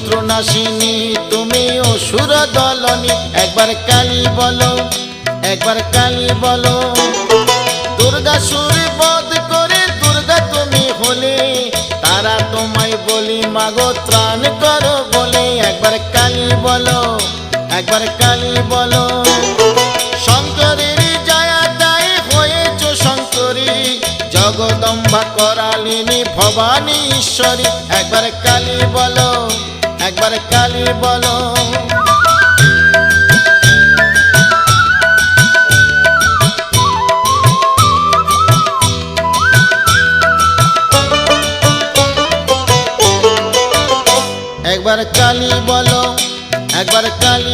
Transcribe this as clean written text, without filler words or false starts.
শত্রুনাশিনী তুমি অসুর দলনী। একবার কালী বলো, একবার কালী বলো। দুর্গাসুর বধ করে দুর্গা তুমি হলে, তারা তোমায় বলি মাগো ত্রাণ করো বলে। একবার কালী বলো, একবার কালী বলো। শঙ্করের জয়াদায় হয়েছ শঙ্করী, জগদম্বা করালিনী ভবানী ঈশ্বরী। একবার কালী বলো, একবার কালী বলো। একবার কালী বলো, একবার কালী